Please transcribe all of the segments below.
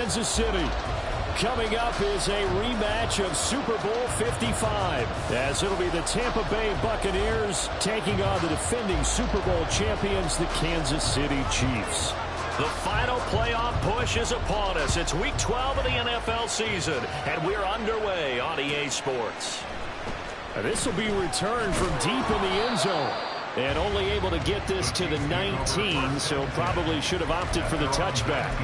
Kansas City. Coming up is a rematch of Super Bowl 55, as it'll be the Tampa Bay Buccaneers taking on the defending Super Bowl champions, the Kansas City Chiefs. The final playoff push is upon us. It's Week 12 of the NFL season, and we're underway on EA Sports. This will be returned from deep in the end zone, and only able to get this to the 19, so probably should have opted for the touchback.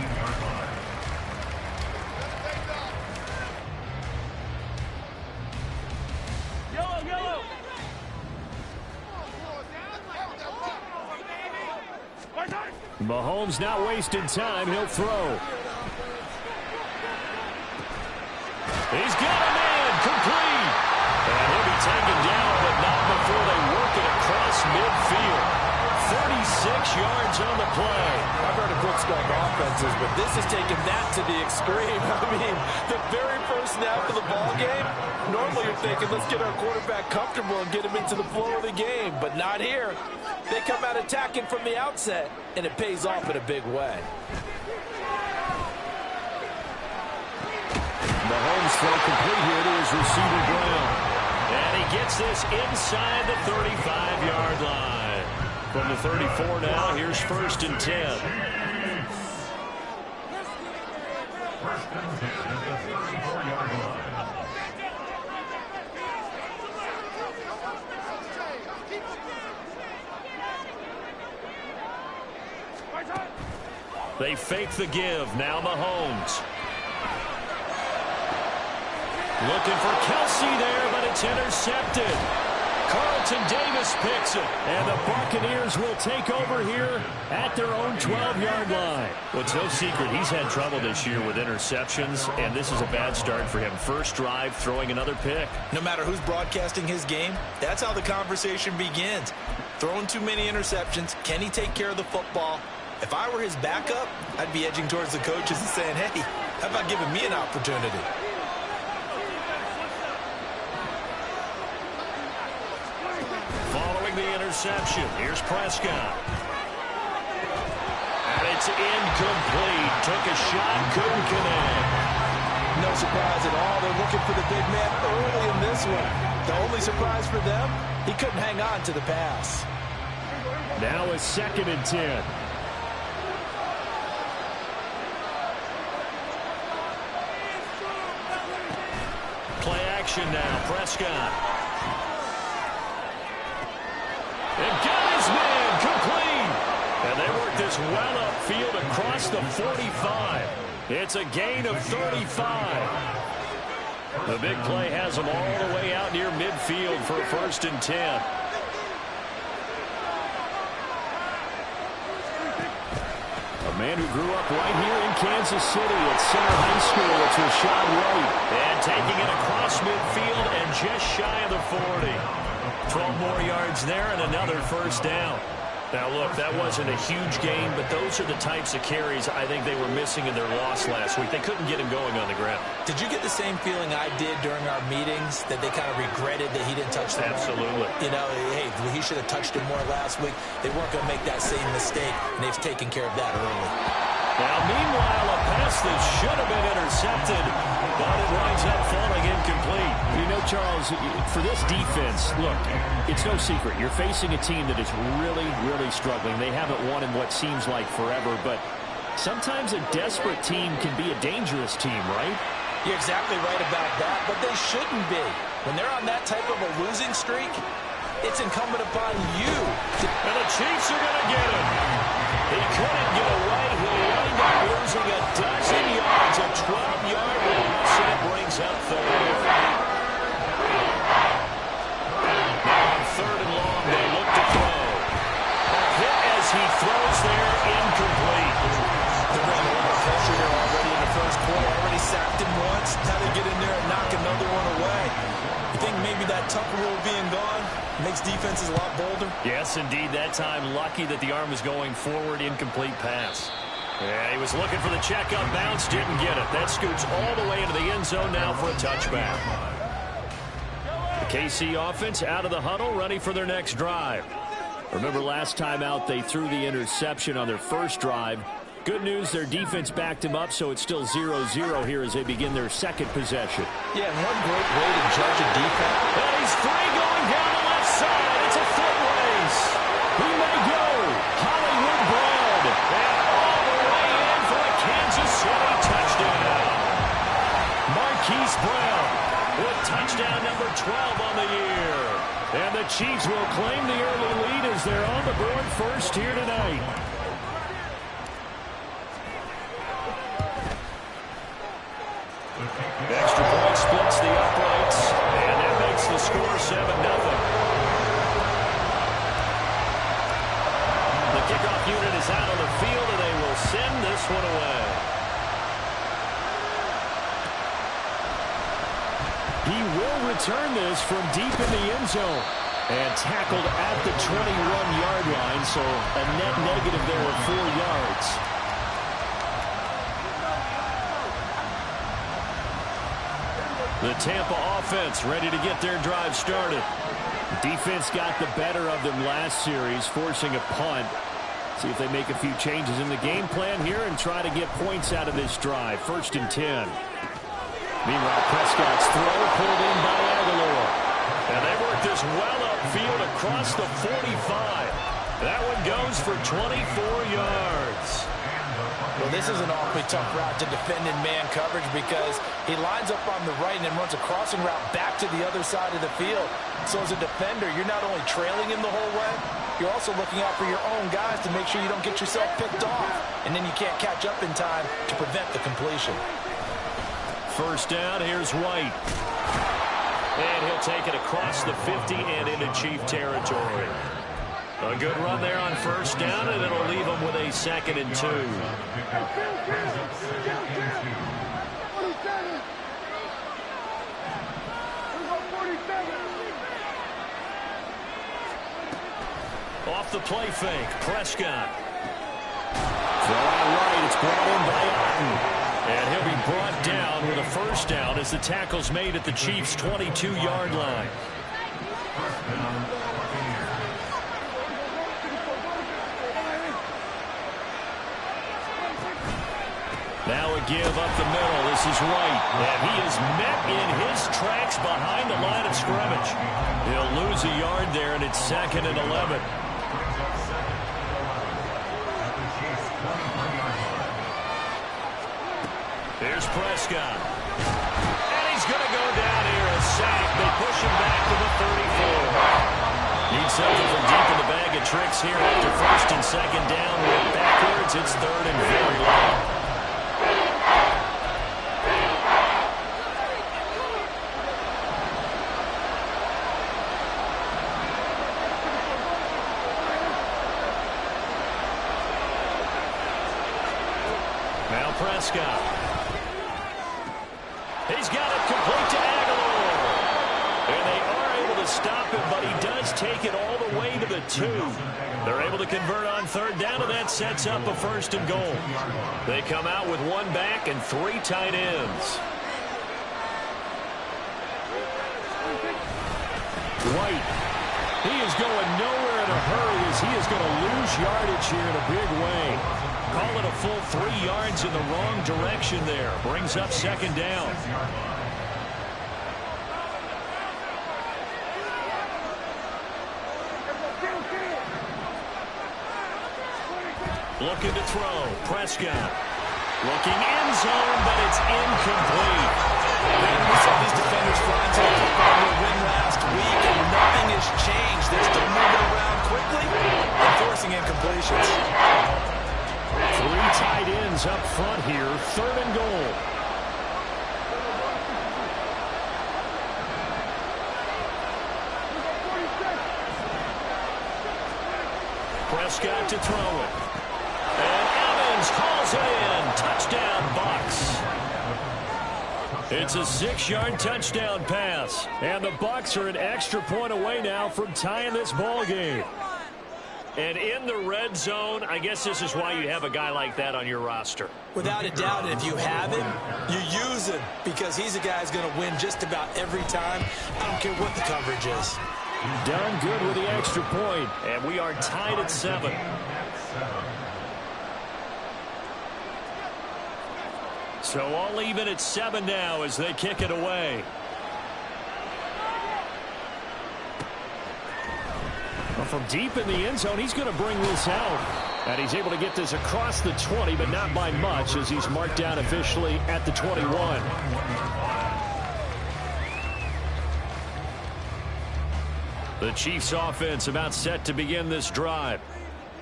Mahomes not wasting time. He'll throw. He's got a man complete. And he'll be taken down, but not before they work it across midfield. 36 yards on the play. I've heard of quick-strike offenses, but this has taken that to the extreme. I mean, the very first snap of the ball game, normally you're thinking, let's get our quarterback comfortable and get him into the flow of the game, but not here. They come out attacking from the outset, and it pays off in a big way. Mahomes throw complete here to his receiver Brown. And he gets this inside the 35-yard line. From the 34 now, here's 1st and 10. They fake the give. Now Mahomes. Looking for Kelsey there, but it's intercepted. Carlton Davis picks it, and the Buccaneers will take over here at their own 12-yard line. Well, it's no secret he's had trouble this year with interceptions, and this is a bad start for him. First drive, throwing another pick. No matter who's broadcasting his game, that's how the conversation begins. Throwing too many interceptions, can he take care of the football? If I were his backup, I'd be edging towards the coaches and saying, hey, how about giving me an opportunity? Following the interception, here's Prescott. And it's incomplete. Took a shot, couldn't connect. No surprise at all. They're looking for the big man early in this one. The only surprise for them, he couldn't hang on to the pass. Now a 2nd and 10. Play action now, Prescott. And got his man complete. And they work this well upfield across the 45. It's a gain of 35. The big play has them all the way out near midfield for 1st and 10. A man who grew up right here in Kansas City at Center High School. It's Rashad White. And taking it across midfield and just shy of the 40. 12 more yards there and another 1st down. Now, look, that wasn't a huge gain, but those are the types of carries I think they were missing in their loss last week. They couldn't get him going on the ground. Did you get the same feeling I did during our meetings, that they kind of regretted that he didn't touch the ball? Absolutely. You know, hey, he should have touched it more last week. They weren't going to make that same mistake, and they've taken care of that early. Now, meanwhile, a pass that should have been intercepted, but it winds up falling incomplete. You know, Charles, for this defense, look, it's no secret. You're facing a team that is really, really struggling. They haven't won in what seems like forever, but sometimes a desperate team can be a dangerous team, right? You're exactly right about that, but they shouldn't be. When they're on that type of a losing streak, it's incumbent upon you. And the Chiefs are going to get him. He couldn't get away. He'll wind up losing a dozen yards, a 12-yard loss, and it brings up 3rd. Now on 3rd and long, they look to throw. A hit as he throws there, incomplete. They're bringing a lot of pressure here already in the first quarter. Already sacked him once. Now they get in there and knock another one away. You think maybe that Tucker rule being gone makes defenses a lot bolder? Yes, indeed. That time, lucky that the arm was going forward. Incomplete pass. Yeah, he was looking for the checkup bounce. Didn't get it. That scoots all the way into the end zone now for a touchback. The KC offense out of the huddle, ready for their next drive. Remember last time out, they threw the interception on their first drive. Good news, their defense backed him up, so it's still 0-0 here as they begin their second possession. Yeah, and one great way to judge a defense. And he's free going down the left side. It's a foot race. He may go. Hollywood Brown. And all the way in for a Kansas City touchdown. Marquise Brown with touchdown number 12 on the year. And the Chiefs will claim the early lead as they're on the board first here tonight. Extra point splits the uprights, and that makes the score 7-0. The kickoff unit is out on the field, and they will send this one away. He will return this from deep in the end zone. And tackled at the 21-yard line, so a net negative there of 4 yards. The Tampa offense ready to get their drive started. Defense got the better of them last series, forcing a punt. See if they make a few changes in the game plan here and try to get points out of this drive. 1st and 10. Meanwhile, Prescott's throw pulled in by Aguilar. And they work this well upfield across the 45. That one goes for 24 yards. Well, this is an awfully tough route to defend in man coverage because he lines up on the right and then runs a crossing route back to the other side of the field. So as a defender, you're not only trailing him the whole way, you're also looking out for your own guys to make sure you don't get yourself picked off. And then you can't catch up in time to prevent the completion. First down, here's White. And he'll take it across the 50 and into Chief territory. A good run there on first down, and it'll leave them with a 2nd and 2. Off the play fake, Prescott. Throw out right, it's brought in by Otten. And he'll be brought down with a first down as the tackle's made at the Chiefs' 22-yard line. Now a give up the middle. This is White. And he is met in his tracks behind the line of scrimmage. He'll lose a yard there, and it's 2nd and 11. Here's Prescott. And he's going to go down here. A sack. They push him back to the 34. Need something from deep in the bag of tricks here after 1st and 2nd down. With backwards, it's 3rd and very long. Now Prescott. He's got it complete to Aguilar. And they are able to stop him, but he does take it all the way to the 2. They're able to convert on 3rd down, and that sets up a 1st and goal. They come out with 1 back and 3 tight ends. White. He is going nowhere in a hurry as he is going to lose yardage here in a big way. Call it a full 3 yards in the wrong direction there. Brings up 2nd down. Looking to throw. Prescott. Looking end zone, but it's incomplete. Man, we saw these defenders flying to the football with a win last week, and nothing has changed. They're still moving around quickly and forcing incompletions. 3 tight ends up front here. 3rd and goal. Prescott to throw it. And Evans calls it in. Touchdown, Bucs. It's a 6-yard touchdown pass. And the Bucs are an extra point away now from tying this ball game. And in the red zone, I guess this is why you have a guy like that on your roster. Without a doubt, and if you have him, you use him because he's a guy who's going to win just about every time. I don't care what the coverage is. Done good with the extra point. And we are tied at 7. So all even at 7 now as they kick it away. Well, from deep in the end zone, he's going to bring this out. And he's able to get this across the 20, but not by much as he's marked down officially at the 21. The Chiefs offense about set to begin this drive.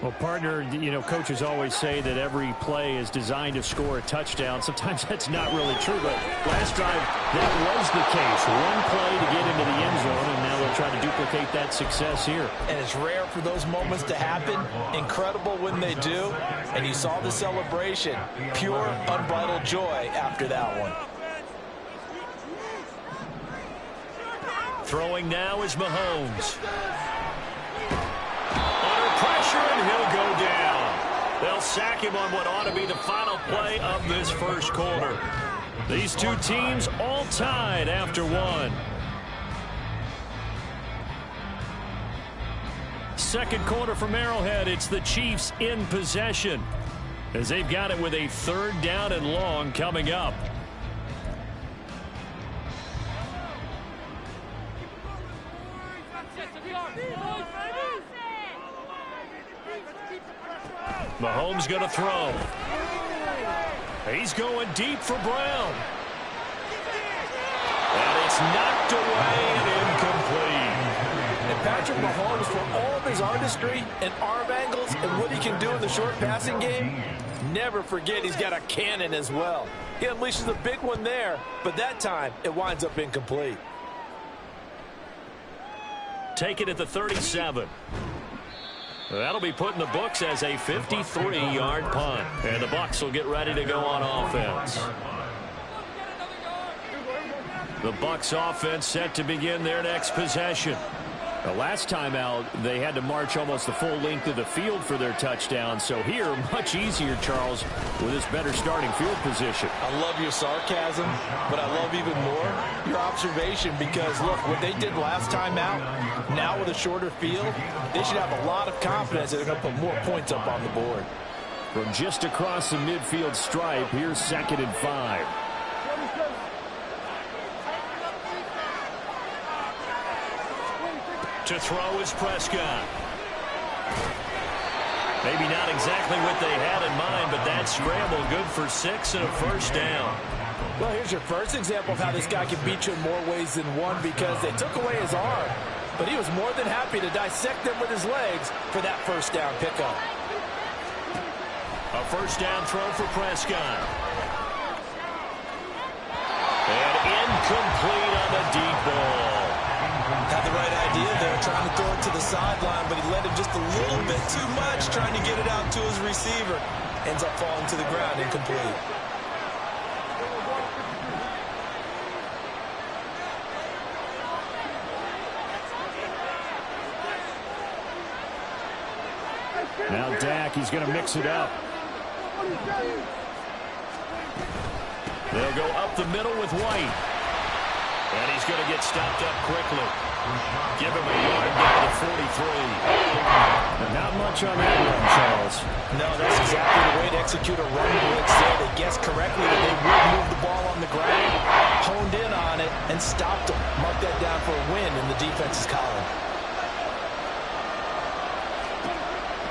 Well, partner, you know, coaches always say that every play is designed to score a touchdown. Sometimes that's not really true, but last drive, that was the case. One play to get into the end zone, and now they'll try to duplicate that success here. And it's rare for those moments to happen. Incredible when they do. And you saw the celebration. Pure, unbridled joy after that one. Throwing now is Mahomes. And he'll go down. They'll sack him on what ought to be the final play of this first quarter. These two teams all tied after one. Second quarter from Arrowhead. It's the Chiefs in possession as they've got it with a 3rd down and long coming up. Mahomes going to throw. He's going deep for Brown. And it's knocked away and incomplete. And Patrick Mahomes, for all of his artistry and arm angles and what he can do in the short passing game, never forget he's got a cannon as well. He unleashes a big one there, but that time it winds up incomplete. Take it at the 37. That'll be put in the books as a 53-yard punt. And the Bucs will get ready to go on offense. The Bucs offense set to begin their next possession. The last time out, they had to march almost the full length of the field for their touchdown. So here, much easier, Charles, with this better starting field position. I love your sarcasm, but I love even more your observation because, look, what they did last time out, now with a shorter field, they should have a lot of confidence that they're going to put more points up on the board. From just across the midfield stripe, here's 2nd and 5. To throw is Prescott. Maybe not exactly what they had in mind, but that scramble good for 6 and a 1st down. Well, here's your first example of how this guy can beat you in more ways than one because they took away his arm, but he was more than happy to dissect them with his legs for that 1st down pickup. A 1st down throw for Prescott. And incomplete on the deep ball. Had the right idea there, trying to throw it to the sideline, but he led him just a little bit too much, trying to get it out to his receiver. Ends up falling to the ground, incomplete. Now Dak, he's going to mix it up. They'll go up the middle with White. And he's going to get stopped up quickly. Give him a yard down to 43. Not much on that run, Charles. No, that's exactly the way to execute a run blitz there. They guessed correctly that they would move the ball on the ground, honed in on it, and stopped them. Mark that down for a win in the defense's column.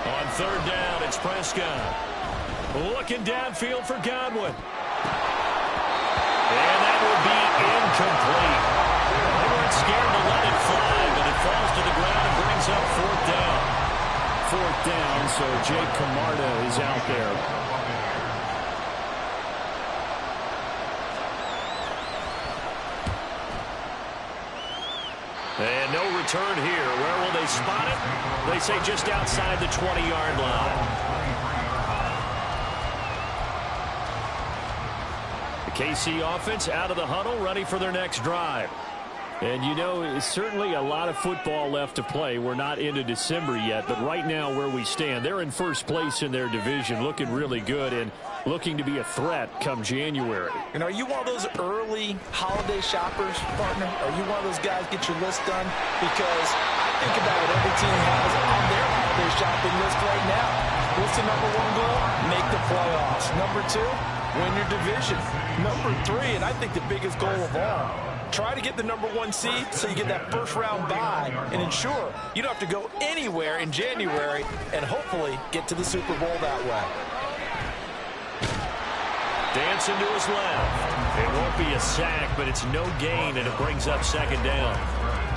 On 3rd down, it's Prescott. Looking downfield for Godwin. And that will be incomplete. They weren't scared to let it fly, but it falls to the ground and brings up 4th down. 4th down, so Jake Camarda is out there. And no return here. Where will they spot it? They say just outside the 20-yard line. KC offense out of the huddle, ready for their next drive. And, you know, it's certainly a lot of football left to play. We're not into December yet, but right now where we stand, they're in first place in their division, looking really good and looking to be a threat come January. And are you one of those early holiday shoppers, partner? Are you one of those guys get your list done? Because I think about what every team has on their holiday shopping list right now. What's the #1 goal? Make the playoffs. #2, win your division. Number 3, and I think the biggest goal of all, try to get the number 1 seed so you get that first-round bye and ensure you don't have to go anywhere in January and hopefully get to the Super Bowl that way. Dancing to his left. It won't be a sack, but it's no gain, and it brings up second down.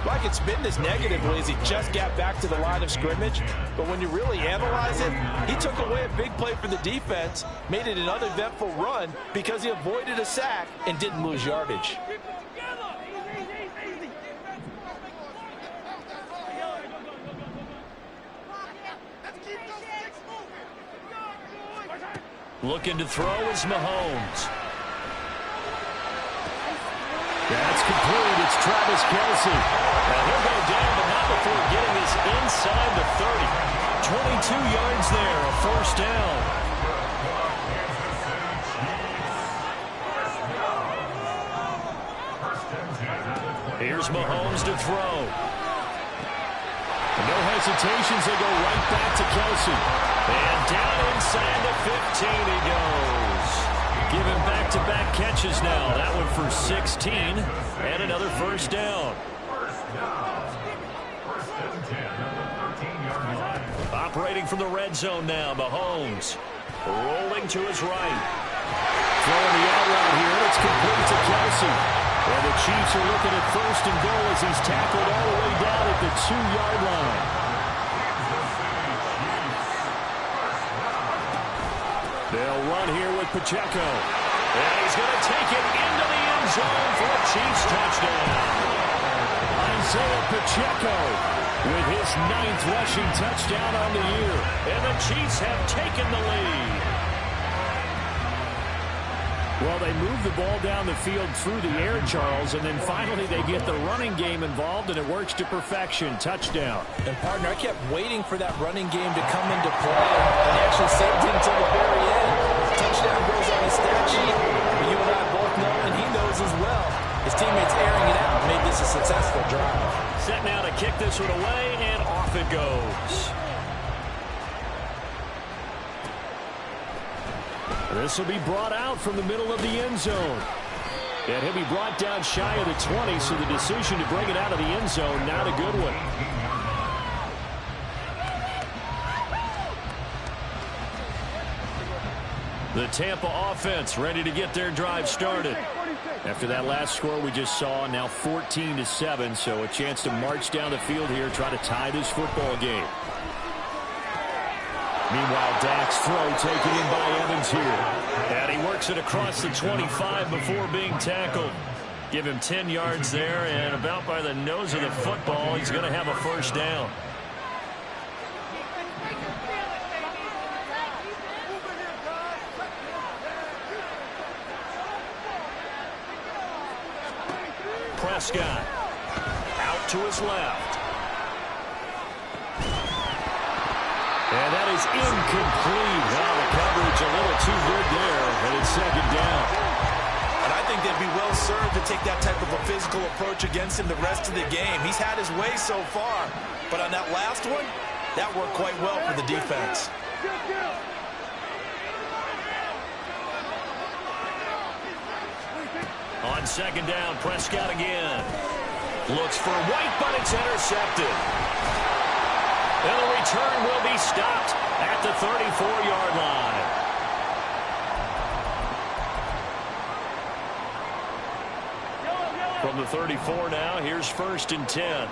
Like it's been as negatively as he just got back to the line of scrimmage, but when you really analyze it, he took away a big play for the defense, made it an uneventful run because he avoided a sack and didn't lose yardage. Looking to throw is Mahomes. That's complete. It's Travis Kelce. Now he'll go down, but not before getting this inside the 30. 22 yards there, a first down. Here's Mahomes to throw. No hesitations. They go right back to Kelce. And down inside the 15 he goes. Giving back-to-back catches now. That one for 16 and another first down. Operating from the red zone now, Mahomes. Rolling to his right. Throwing the out route here. It's complete to Kelce. And the Chiefs are looking at first and goal as he's tackled all the way down at the 2-yard line. They'll run here with Pacheco. And he's going to take it into the end zone for a Chiefs touchdown. Isaiah Pacheco with his 9th rushing touchdown on the year. And the Chiefs have taken the lead. Well, they move the ball down the field through the air, Charles, and then finally they get the running game involved, and it works to perfection. Touchdown. And, partner, I kept waiting for that running game to come into play, and he actually saved it until the very end. Touchdown goes on his stat sheet, but you and I both know, and he knows as well. His teammates airing it out made this a successful drive. Set now to kick this one away, and off it goes. This will be brought out from the middle of the end zone. And he'll be brought down shy of the 20, so the decision to bring it out of the end zone, not a good one. The Tampa offense ready to get their drive started. After that last score we just saw, now 14-7, so a chance to march down the field here, try to tie this football game. Meanwhile, Dak's throw taken in by Evans here. And he works it across the 25 before being tackled. Give him 10 yards there, and about by the nose of the football, he's going to have a first down. Prescott out to his left. And that is incomplete. Wow, the coverage a little too good there, and it's second down. And I think they'd be well served to take that type of a physical approach against him the rest of the game. He's had his way so far, but on that last one, that worked quite well for the defense. On second down, Prescott again. Looks for White, but it's intercepted. And the return will be stopped at the 34-yard line. From the 34 now, here's 1st and 10.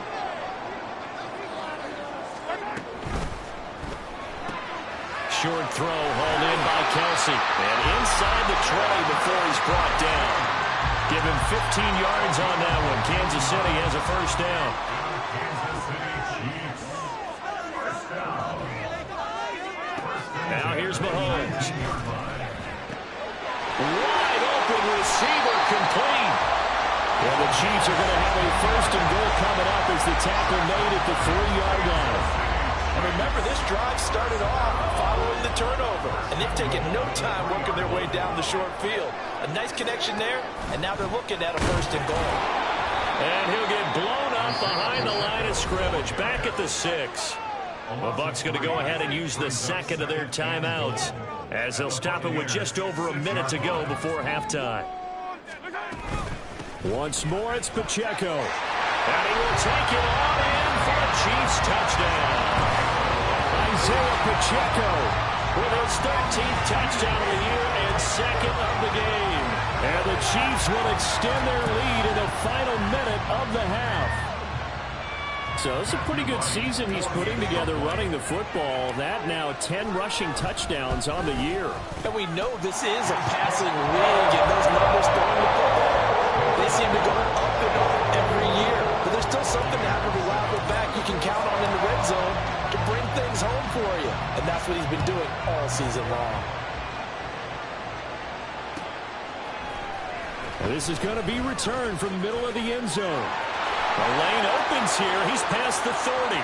Short throw hauled in by Kelce. And inside the 20 before he's brought down. Give him 15 yards on that one. Kansas City has a first down. Now here's Mahomes. Wide open receiver complete. Well, the Chiefs are going to have a first and goal coming up as the tackle made at the 3-yard line. And remember, this drive started off following the turnover, and they've taken no time working their way down the short field. A nice connection there, and now they're looking at a first and goal. And he'll get blown up behind the line of scrimmage, back at the 6. The Bucs going to go ahead and use the second of their timeouts as they'll stop it with just over a minute to go before halftime. Once more, it's Pacheco. And he will take it on in for a Chiefs touchdown. Isaiah Pacheco with his 13th touchdown of the year and second of the game. And the Chiefs will extend their lead in the final minute of the half. So it's a pretty good season he's putting together running the football. That now 10 rushing touchdowns on the year. And we know this is a passing league, and those numbers throwing the football, they seem to go up and up every year. But there's still something to have a reliable back you can count on in the red zone to bring things home for you. And that's what he's been doing all season long. This is going to be returned from the middle of the end zone. The lane opens here. He's past the 30.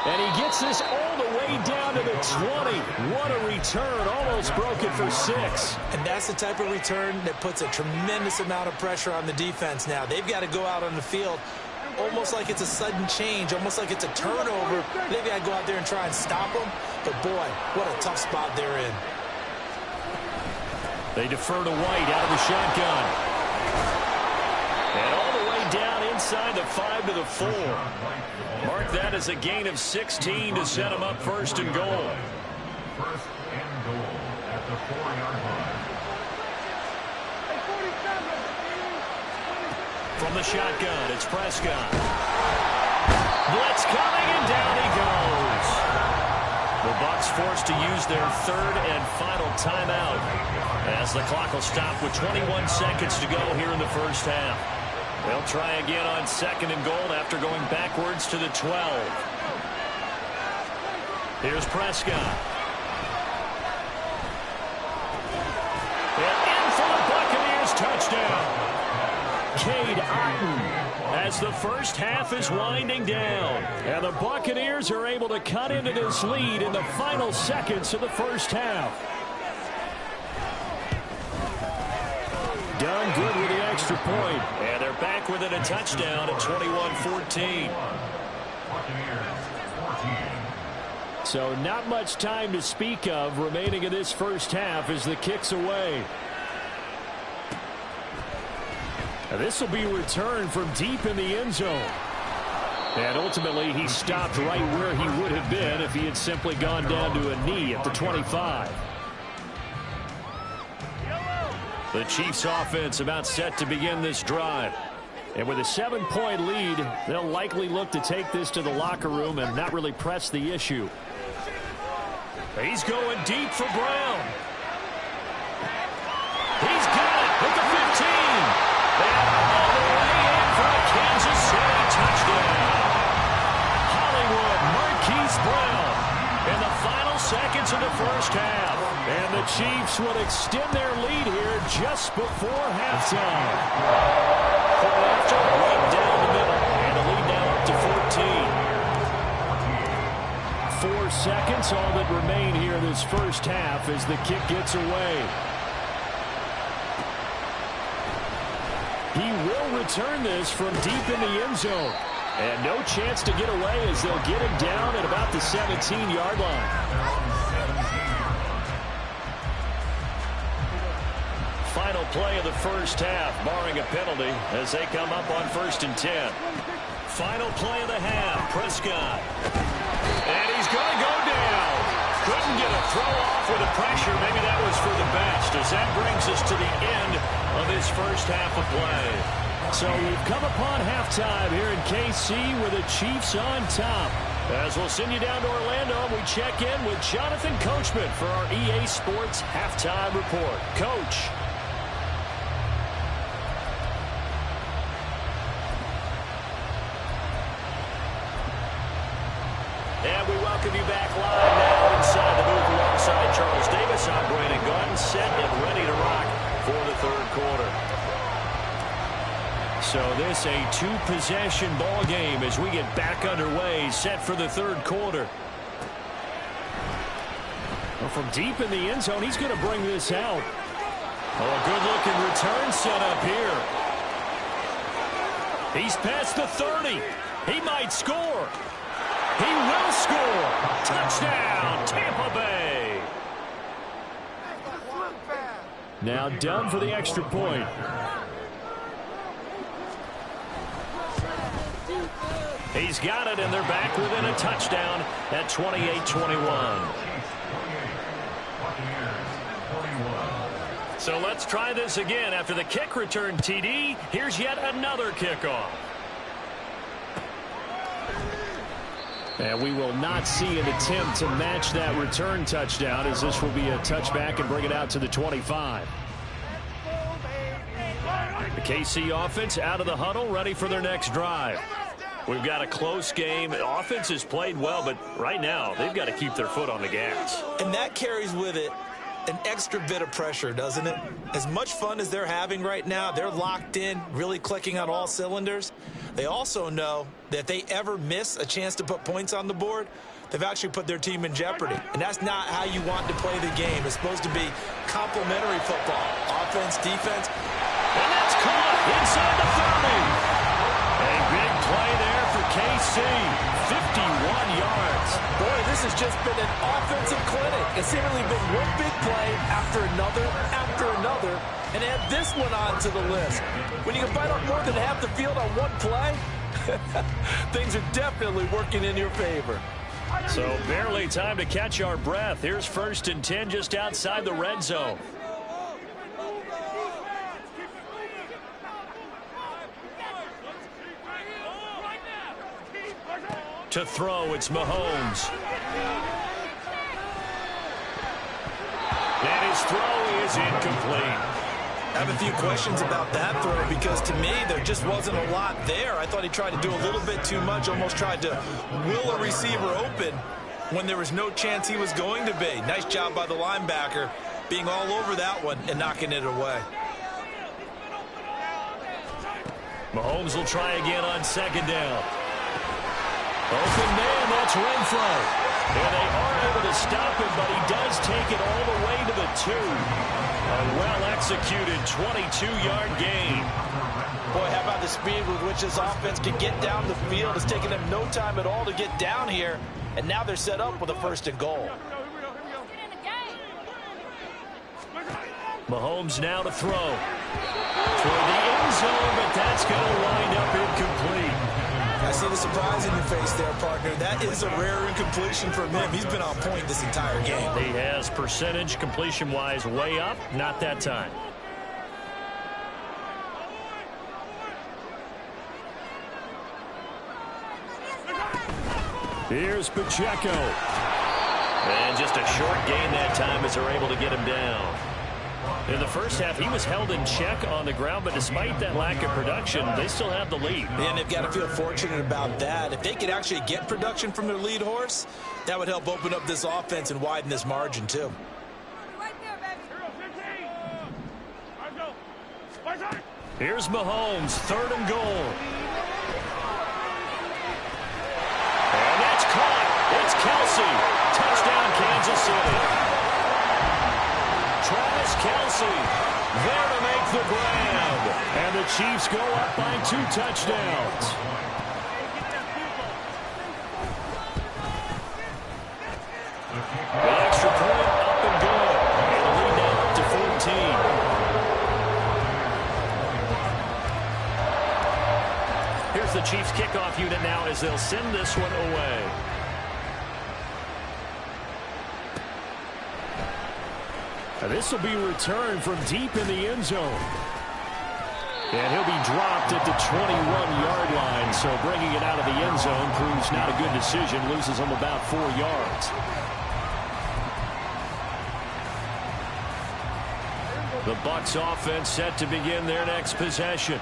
And he gets this all the way down to the 20. What a return. Almost broke it for 6. And that's the type of return that puts a tremendous amount of pressure on the defense now. They've got to go out on the field almost like it's a sudden change, almost like it's a turnover. They've got to go out there and try and stop them. But, boy, what a tough spot they're in. They defer to White out of the shotgun. And all the way down inside the 5 to the 4. Mark that as a gain of 16 to set him up first and goal. First and goal at the 4-yard line. From the shotgun, it's Prescott. Blitz coming, and down he goes. The Bucs forced to use their third and final timeout as the clock will stop with 21 seconds to go here in the first half. They'll try again on second and goal after going backwards to the 12. Here's Prescott. And in for the Buccaneers touchdown. Cade Otton as the first half is winding down. And the Buccaneers are able to cut into this lead in the final seconds of the first half. Done good with the extra point. And they're back within a touchdown at 21-14. So not much time to speak of remaining in this first half as the kick's away. And this will be returned from deep in the end zone. And ultimately, he stopped right where he would have been if he had simply gone down to a knee at the 25. The Chiefs offense about set to begin this drive. And with a 7-point lead, they'll likely look to take this to the locker room and not really press the issue. He's going deep for Brown. He's got it at the 15. And all the way in for a Kansas City touchdown. Hollywood Marquise Brown in the final seconds of the first half. And the Chiefs would extend their lead here just before halftime. Point after, right down the middle. And the lead now up to 14. 4 seconds, all that remain here this first half as the kick gets away. He will return this from deep in the end zone. And no chance to get away as they'll get him down at about the 17-yard line. Final play of the first half, barring a penalty, as they come up on 1st and 10. Final play of the half, Prescott. And he's going to go down. Couldn't get a throw off with the pressure. Maybe that was for the best, as that brings us to the end of this first half of play. So we've come upon halftime here in KC with the Chiefs on top. As we'll send you down to Orlando, we check in with Jonathan Coachman for our EA Sports Halftime Report. Coach. And we welcome you back live now inside the booth alongside Charles Davis. I'm Brandon Gaudin, set and ready to rock for the third quarter. So this a 2-possession ball game as we get back underway, set for the third quarter. Well, from deep in the end zone, he's going to bring this out. Oh, a good-looking return set up here. He's past the 30. He might score. He will score. Touchdown, Tampa Bay. Now down for the extra point. He's got it, and they're back within a touchdown at 28-21. So let's try this again. After the kick return TD, here's yet another kickoff. And we will not see an attempt to match that return touchdown, as this will be a touchback and bring it out to the 25. The KC offense out of the huddle, ready for their next drive. We've got a close game. The offense has played well, but right now they've got to keep their foot on the gas. And that carries with it an extra bit of pressure, doesn't it? As much fun as they're having right now, they're locked in, really clicking on all cylinders. They also know that if they ever miss a chance to put points on the board, they've actually put their team in jeopardy. And that's not how you want to play the game. It's supposed to be complementary football. Offense, defense. And that's caught inside the 30. A big play there for KC. 51 yards. Boy, this has just been an offensive clinic. It's seemingly been one big play after another, and add this one on to the list. When you can bite off more than half the field on one play, things are definitely working in your favor. So barely time to catch our breath. Here's 1st and 10 just outside the red zone. To throw, it's Mahomes. And his throw is incomplete. I have a few questions about that throw because to me there just wasn't a lot there. I thought he tried to do a little bit too much, almost tried to will a receiver open when there was no chance he was going to be. Nice job by the linebacker being all over that one and knocking it away. Mahomes will try again on 2nd down. Open man, that's Renfro. And they are able to stop him, but he does take it all the way to the 2. A well-executed 22-yard gain. Boy, how about the speed with which this offense can get down the field? It's taken them no time at all to get down here, and now they're set up with a 1st and goal. Mahomes now to throw. Toward the end zone, but that's going to wind up incomplete. I see the surprise in your face there, partner. That is a rare incompletion from him. He's been on point this entire game. He has percentage completion-wise way up. Not that time. Here's Pacheco. And just a short gain that time as they're able to get him down. In the first half, he was held in check on the ground, but despite that lack of production, they still have the lead. And they've got to feel fortunate about that. If they could actually get production from their lead horse, that would help open up this offense and widen this margin, too. Here's Mahomes, 3rd and goal. And that's caught. It's Kelsey. Touchdown, Kansas City. Travis Kelsey there to make the grab. And the Chiefs go up by 2 touchdowns. The extra point up and good. And the lead now up to 14. Here's the Chiefs kickoff unit now as they'll send this one away. And this will be returned from deep in the end zone. And he'll be dropped at the 21-yard line. So bringing it out of the end zone proves not a good decision. Loses him about 4 yards. The Bucs offense set to begin their next possession.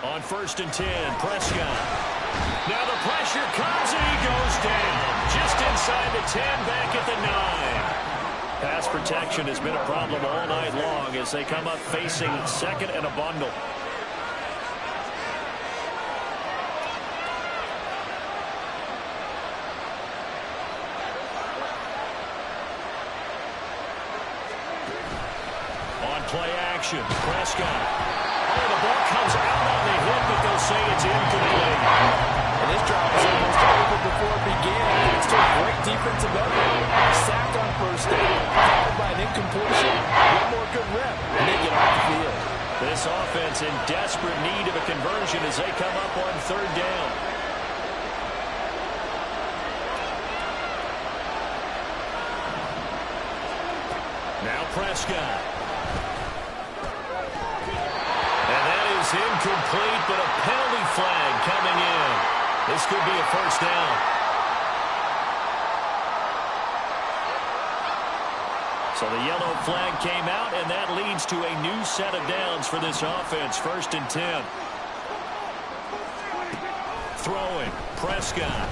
On 1st and 10, Prescott. Now the pressure comes and he goes down. Just inside the 10, back at the 9. Pass protection has been a problem all night long as they come up facing 2nd and a bundle. play action. Prescott. Oh, the ball comes out on the hit, but they'll say it's incomplete. And this drive was almost over before it began. Thanks to a great defensive effort. Sacked on first down, followed by an incompletion. One more good rep, and they get off the field. This offense in desperate need of a conversion as they come up on third down. Now Prescott. And that is incomplete, but a penalty flag coming in. This could be a first down. So the yellow flag came out, and that leads to a new set of downs for this offense. 1st and 10. Throwing. Prescott.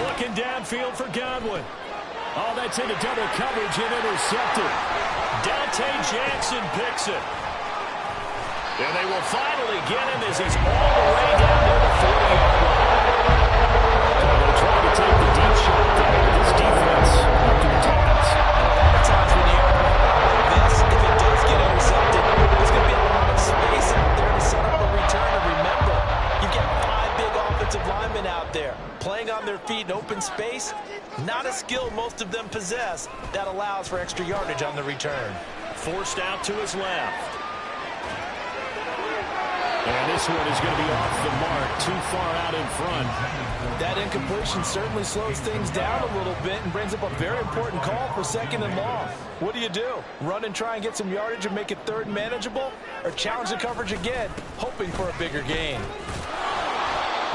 Looking downfield for Godwin. Oh, that's into double coverage and intercepted. Dante Jackson picks it. And they will finally get him as he's all the way down near the 40-yard line. They're trying to take the deep shot there. This defense up to the task. A lot of times when you have like this, if it does get intercepted, there's going to be a lot of space out there to set up a return. And remember, you've got 5 big offensive linemen out there playing on their feet in open space. Not a skill most of them possess that allows for extra yardage on the return. Forced out to his left. And this one is going to be off the mark, too far out in front. That incompletion certainly slows things down a little bit and brings up a very important call for 2nd and long. What do? Run and try and get some yardage and make it 3rd and manageable? Or challenge the coverage again, hoping for a bigger gain?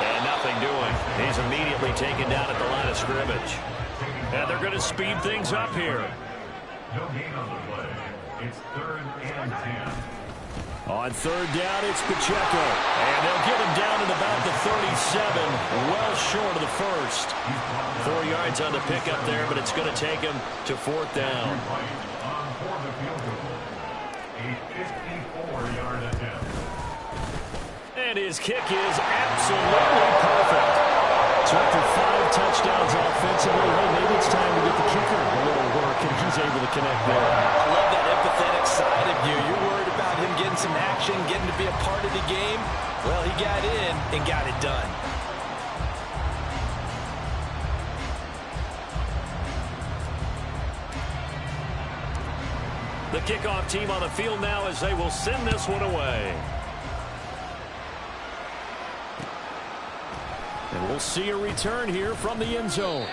And nothing doing. He's immediately taken down at the line of scrimmage. And they're going to speed things up here. No gain on the play. It's 3rd and 10. On 3rd down, it's Pacheco. And they'll get him down at about the 37, well short of the first. 4 yards on the pickup there, but it's going to take him to 4th down. On for the field goal. A 54-yard attempt. And his kick is absolutely perfect. So after 5 touchdowns offensively, hey, maybe it's time to get the kicker a little work, and he's able to connect there. I love that empathetic side of you. You're worried about him getting some action, getting to be a part of the game. Well, he got in and got it done. The kickoff team on the field now as they will send this one away. And we'll see a return here from the end zone.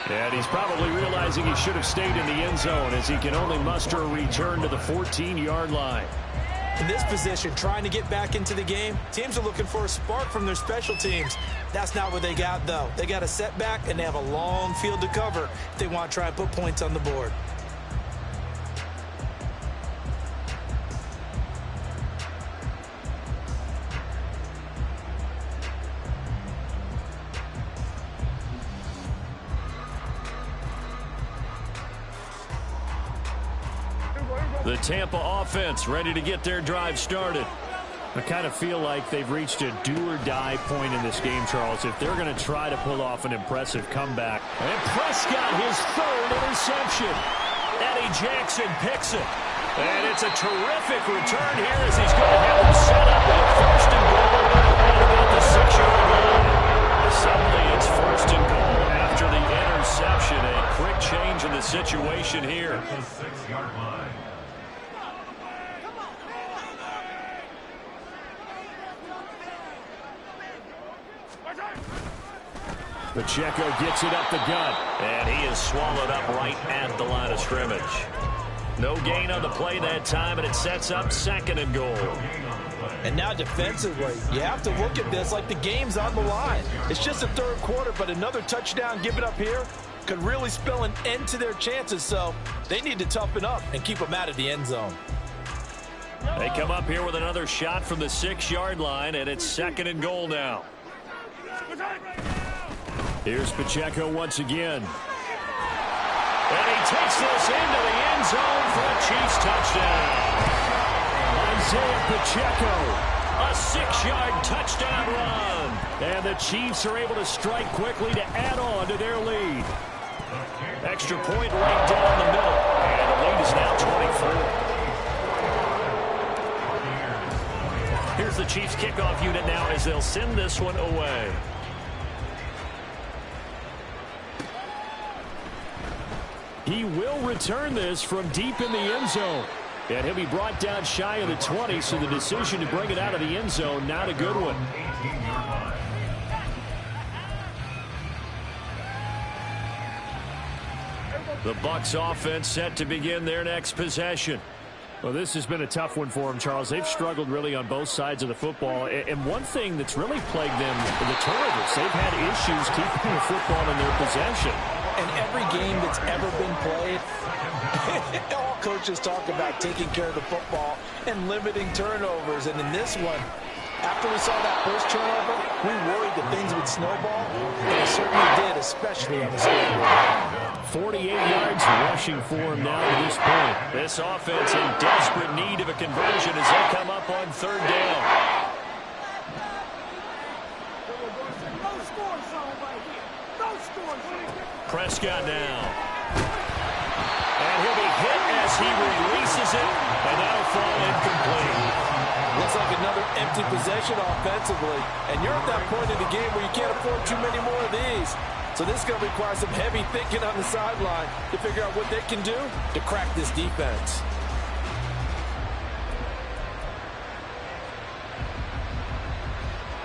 And he's probably realizing he should have stayed in the end zone as he can only muster a return to the 14-yard line. In this position, trying to get back into the game, teams are looking for a spark from their special teams. That's not what they got, though. They got a setback, and they have a long field to cover if they want to try and put points on the board. The Tampa offense ready to get their drive started. I kind of feel like they've reached a do-or-die point in this game, Charles, if they're going to try to pull off an impressive comeback. And Prescott, his 3rd interception. Eddie Jackson picks it. And it's a terrific return here as he's going to have him set up with 1st and goal at about the 6-yard line. Suddenly it's 1st and goal after the interception. A quick change in the situation here. The 6-yard line. Pacheco gets it up the gut. And he is swallowed up right at the line of scrimmage. No gain on the play that time, and it sets up 2nd and goal. And now defensively, you have to look at this like the game's on the line. It's just the 3rd quarter, but another touchdown given up here could really spell an end to their chances. So they need to toughen up and keep them out of the end zone. They come up here with another shot from the 6-yard line, and it's 2nd and goal now. Here's Pacheco once again. And he takes this into the end zone for a Chiefs touchdown. Isaiah Pacheco. A 6-yard touchdown run. And the Chiefs are able to strike quickly to add on to their lead. Extra point right down the middle. And the lead is now 24. Here's the Chiefs kickoff unit now as they'll send this one away. He will return this from deep in the end zone. And he'll be brought down shy of the 20, so the decision to bring it out of the end zone, not a good one. The Bucs offense set to begin their next possession. Well, this has been a tough one for them, Charles. They've struggled really on both sides of the football. And one thing that's really plagued them, the turnovers. They've had issues keeping the football in their possession. And every game that's ever been played, all coaches talk about taking care of the football and limiting turnovers. And in this one, after we saw that first turnover, we worried that things would snowball. And it certainly did, especially on the scoreboard. 48 yards rushing for him now to this point. This offense in desperate need of a conversion as they come up on third down. Prescott now. And he'll be hit as he releases it, and that'll fall incomplete. Looks like another empty possession offensively. And you're at that point in the game where you can't afford too many more of these. So this is going to require some heavy thinking on the sideline to figure out what they can do to crack this defense.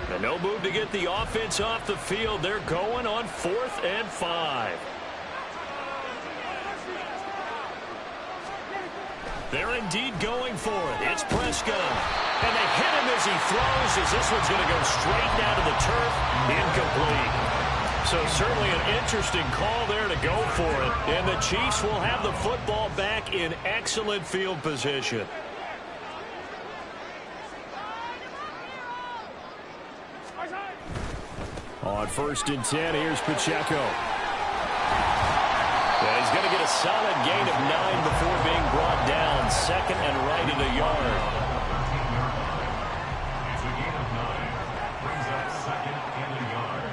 And no move to get the offense off the field. They're going on 4th and 5. They're indeed going for it. It's Prescott. And they hit him as he throws, as this one's going to go straight down to the turf. Incomplete. So certainly an interesting call there to go for it. And the Chiefs will have the football back in excellent field position. On 1st and 10, here's Pacheco. And he's going to get a solid gain of 9 before being brought down. 2nd and right at a yard. It's a gain of 9. Brings up 2nd and a yard.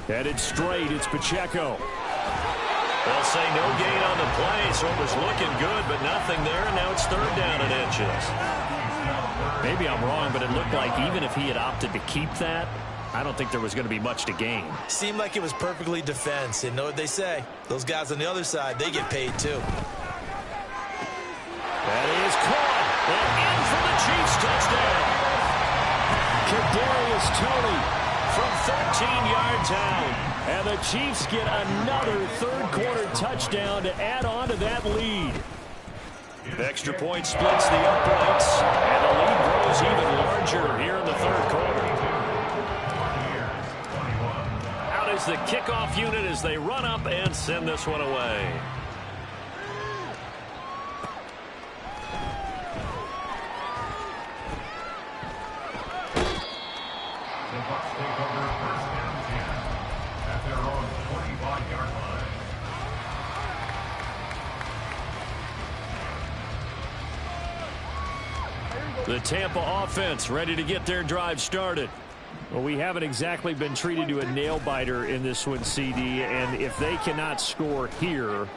Headed straight, it's Pacheco. They'll say no gain on the play, so it was looking good, but nothing there, and now it's 3rd down and inches. Maybe I'm wrong, but it looked like even if he had opted to keep that, I don't think there was going to be much to gain. Seemed like it was perfectly defense. And know what they say? Those guys on the other side, they get paid too. That is caught. And in for the Chiefs touchdown. Kadarius Toney from 13 yards out. And the Chiefs get another 3rd quarter touchdown to add on to that lead. Extra point splits the uprights, and the lead grows even larger here in the 3rd quarter. Out is the kickoff unit as they run up and send this one away. The Bucs take over 1st and 10 at their own 25-yard line. The Tampa offense ready to get their drive started. Well, we haven't exactly been treated to a nail-biter in this one, CD, and if they cannot score here,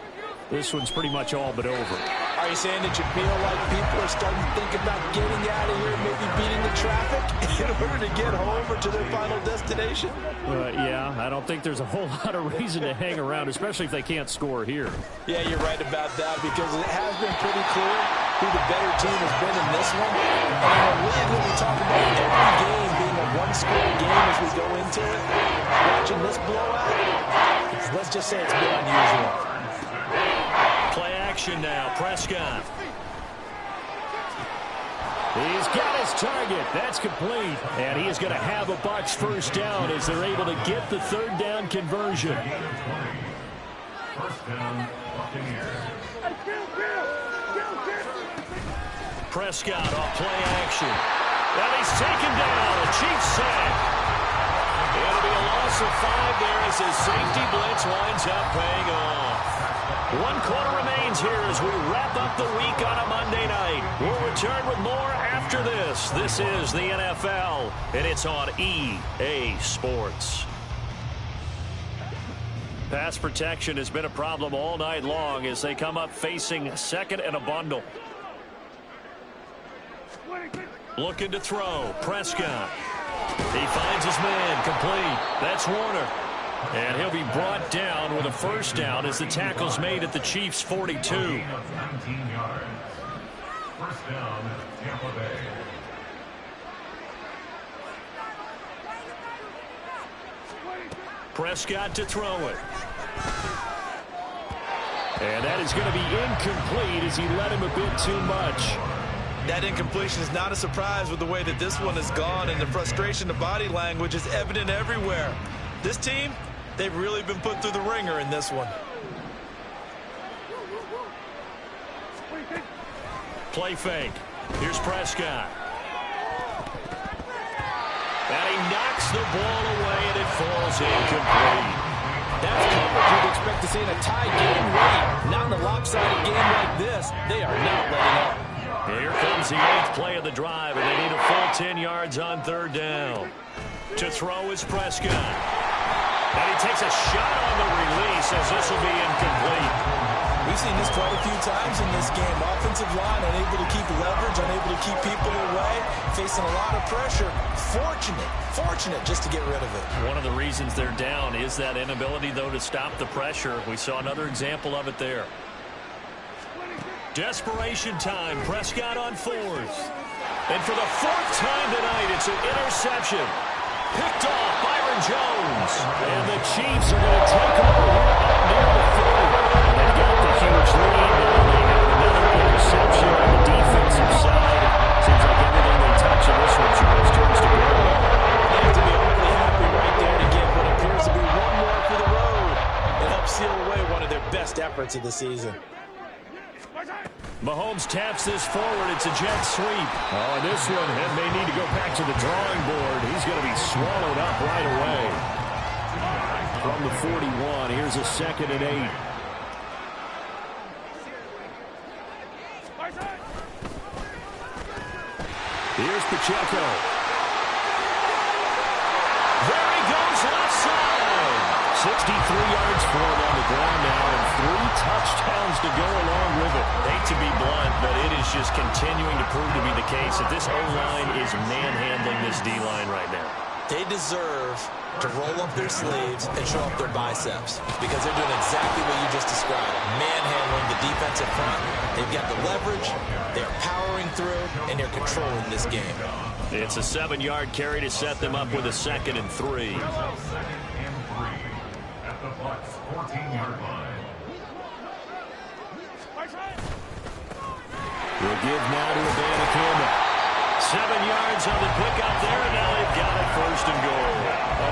this one's pretty much all but over. Are you saying that you feel like people are starting to think about getting out of here, maybe beating the traffic in order to get home or to their final destination? Yeah, I don't think there's a whole lot of reason to hang around, especially if they can't score here. Yeah, you're right about that, because it has been pretty clear who the better team has been in this one. And when we talk about every game being a one-score game as we go into it, watching this blowout, let's just say it's been unusual. Play action now, Prescott. He's got his target. That's complete. And he is going to have a Bucs 1st down as they're able to get the 3rd down conversion. 1st down, Buccaneers. Prescott off play action. And he's taken down. A Chiefs sack. It'll be a loss of 5 there as his safety blitz winds up paying off. 1 quarter remains here as we wrap up the week on a Monday night. We'll return with more after this. This is the NFL, and it's on EA Sports. Pass protection has been a problem all night long as they come up facing second and a bundle. Looking to throw. Prescott. He finds his man. Complete. That's Warner. And he'll be brought down with a first down as the tackle's made at the Chiefs' 42. 19 yards. First down, Tampa Bay. Prescott to throw it. And that is going to be incomplete as he let him a bit too much. That incompletion is not a surprise with the way that this one has gone, and the frustration, the body language is evident everywhere. This team, they've really been put through the ringer in this one. Play fake. Here's Prescott. And he knocks the ball away, and it falls incomplete. That's coverage you'd expect to see in a tie game late. Not in a lopsided game like this. They are not letting up. Here comes the 8th play of the drive, and they need a full 10 yards on third down. To throw is Prescott. And he takes a shot on the release as this will be incomplete. We've seen this quite a few times in this game. Offensive line unable to keep leverage, unable to keep people away, facing a lot of pressure. Fortunate just to get rid of it. One of the reasons they're down is that inability, though, to stop the pressure. We saw another example of it there. Desperation time. Prescott on 4th. And for the 4th time tonight, it's an interception. Picked off Byron Jones. And the Chiefs are going to take over here up near the 40. They've got the huge lead. They have another interception on the defensive side. Seems like everything they touch in this one turns to gold. They have to be awfully happy right there to get what appears to be one more for the road. It helps seal away one of their best efforts of the season. Mahomes taps this forward. It's a jet sweep. Oh, and this one may need to go back to the drawing board. He's going to be swallowed up right away. From the 41, here's a 2nd and 8. Here's Pacheco. There he goes left side. 63 yards for him on the ground now, and 3 touchdowns to go along with it. Hate to be blunt, but it is just continuing to prove to be the case that this O-line is manhandling this D-line right now. They deserve to roll up their sleeves and show up their biceps because they're doing exactly what you just described, manhandling the defensive front. They've got the leverage, they're powering through, and they're controlling this game. It's a 7-yard carry to set them up with a 2nd and 3. At the bucs 14-yard line. We'll give now to Abanikanda. 7 yards on the pickup there, and now they've got it 1st and goal.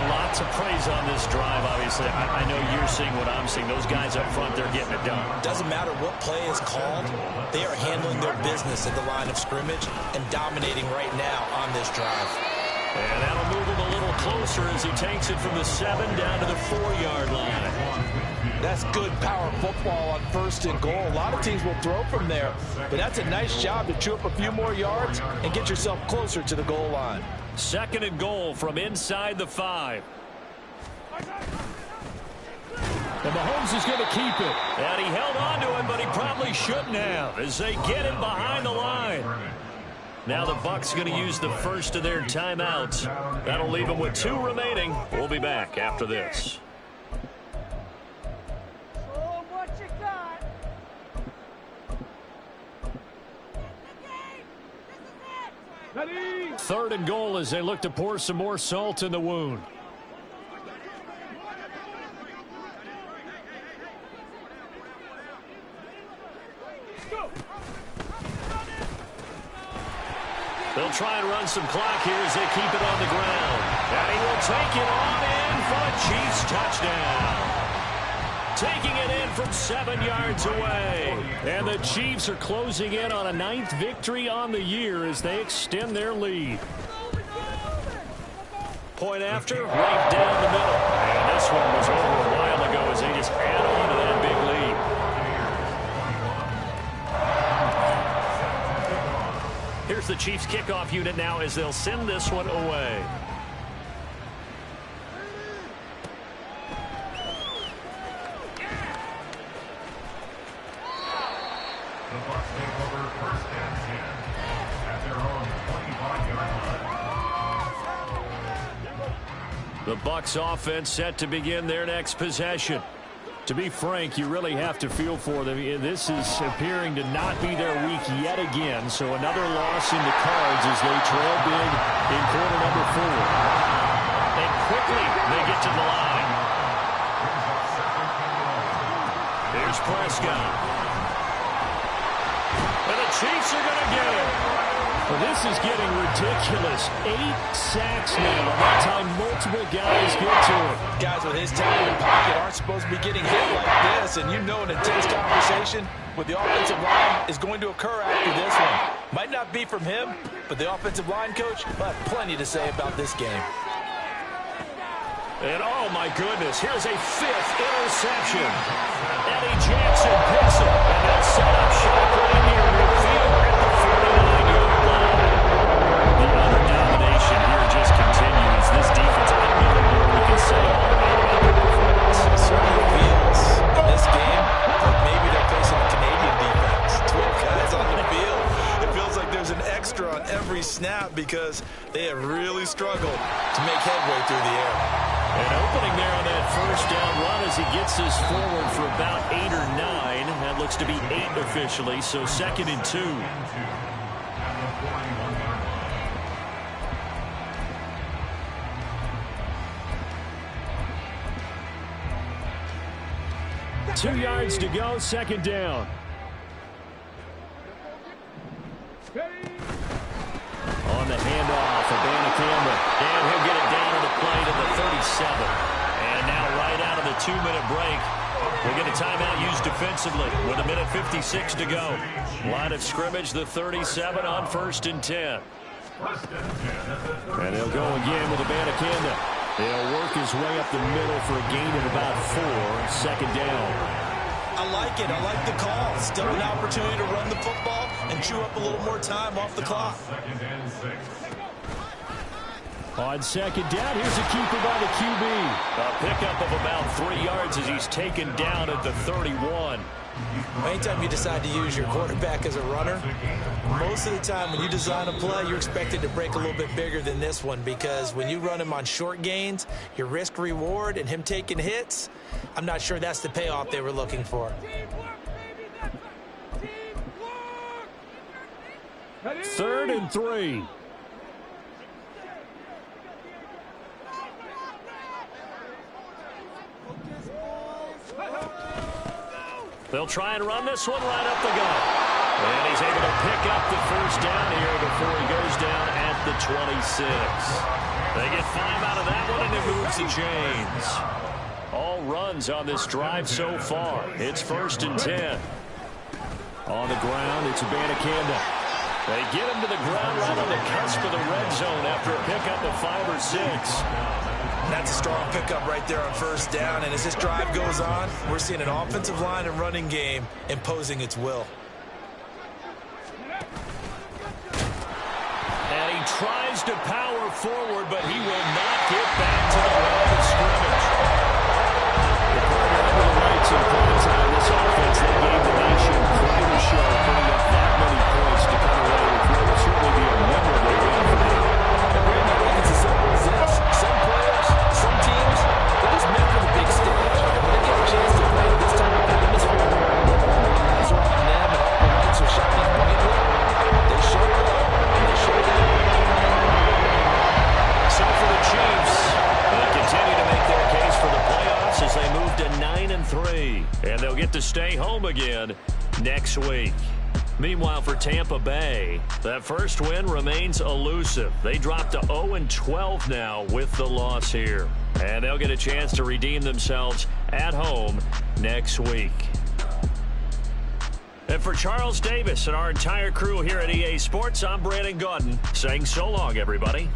Lots of praise on this drive, obviously. I know you're seeing what I'm seeing. Those guys up front, they're getting it done. Doesn't matter what play is called. They are handling their business at the line of scrimmage and dominating right now on this drive. And that'll move him a little closer as he takes it from the 7 down to the 4-yard line. That's good power football on 1st and goal. A lot of teams will throw from there, but that's a nice job to chew up a few more yards and get yourself closer to the goal line. 2nd and goal from inside the 5. And Mahomes is going to keep it. And he held on to him, but he probably shouldn't have as they get him behind the line. Now the Bucs going to use the first of their timeouts. That'll leave them with 2 remaining. We'll be back after this. Third and goal as they look to pour some more salt in the wound. They'll try and run some clock here as they keep it on the ground. And he will take it on in for a Chiefs touchdown. Taking it in from 7 yards away. And the Chiefs are closing in on a 9th victory on the year as they extend their lead. Point after, right down the middle. And this one was over a while ago as they just add on to that big lead. Here's the Chiefs kickoff unit now as they'll send this one away. The Bucs offense set to begin their next possession. To be frank, you really have to feel for them. This is appearing to not be their week yet again. So another loss in the cards as they trail big in quarter number 4. And quickly they get to the line. Here's Prescott. And the Chiefs are going to get him. Well, this is getting ridiculous. 8 sacks now. That time multiple guys get to him. Guys with his talent in the pocket aren't supposed to be getting hit like this. And you know an intense conversation with the offensive line is going to occur after this one. Might not be from him, but the offensive line coach will have plenty to say about this game. And oh my goodness, here's a 5th interception. Eddie Jackson picks it, and they'll set up shop right near midfield at the 49-yard line. The utter domination here just continues. This defense, I don't know what we can say about their performance. It certainly feels in this game like maybe they're facing a Canadian defense. 12 guys on the field. It feels like there's an extra on every snap because they have really struggled to make headway through the air. And opening there on that first down run as he gets this forward for about 8 or 9. That looks to be 8 officially, so 2nd and 2. Two yards to go, 2nd down. On the handoff, Abanikanda, and he'll get it down to the play to the 37. And now right out of the 2-minute break, we'll get a timeout used defensively with 1:56 to go. Line of scrimmage, the 37 on 1st and 10. And they'll go again with Abanikanda. He'll work his way up the middle for a gain of about 4, 2nd down. I like it. I like the call. Still an opportunity to run the football and chew up a little more time off the clock. On 2nd down, here's a keeper by the QB. A pickup of about 3 yards as he's taken down at the 31. Anytime you decide to use your quarterback as a runner, most of the time when you design a play, you're expected to break a little bit bigger than this one because when you run him on short gains, your risk-reward and him taking hits, I'm not sure that's the payoff they were looking for. 3rd and 3. They'll try and run this one right up the gut. And he's able to pick up the first down here before he goes down at the 26. They get 5 out of that one, and it moves the chains. All runs on this drive so far. It's 1st and 10. On the ground, it's Abanikanda. They get him to the ground right on the cusp of the red zone after a pickup of 5 or 6. That's a strong pickup right there on 1st down, and as this drive goes on, we're seeing an offensive line and running game imposing its will. And he tries to power forward, but he will not get back to the line of scrimmage. The partner under the lights in prime time, this offense, they gave the nation quite a show, putting up that many points to come away with what will certainly be a memorable win for them. And Brandon, I think it's as simple as this. Some players, some teams, they're just meant for the big stage. And when they get a chance to play this type of atmosphere, eyes are on them and all the lights are shining brightly. They show up, and they show up. So for the Chiefs, they continue to make their case for the playoffs as they move to 9-3. And they'll get to stay home again next week. Meanwhile, for Tampa Bay, that first win remains elusive. They drop to 0-12 now with the loss here. And they'll get a chance to redeem themselves at home next week. And for Charles Davis and our entire crew here at EA Sports, I'm Brandon Gaudin saying so long, everybody.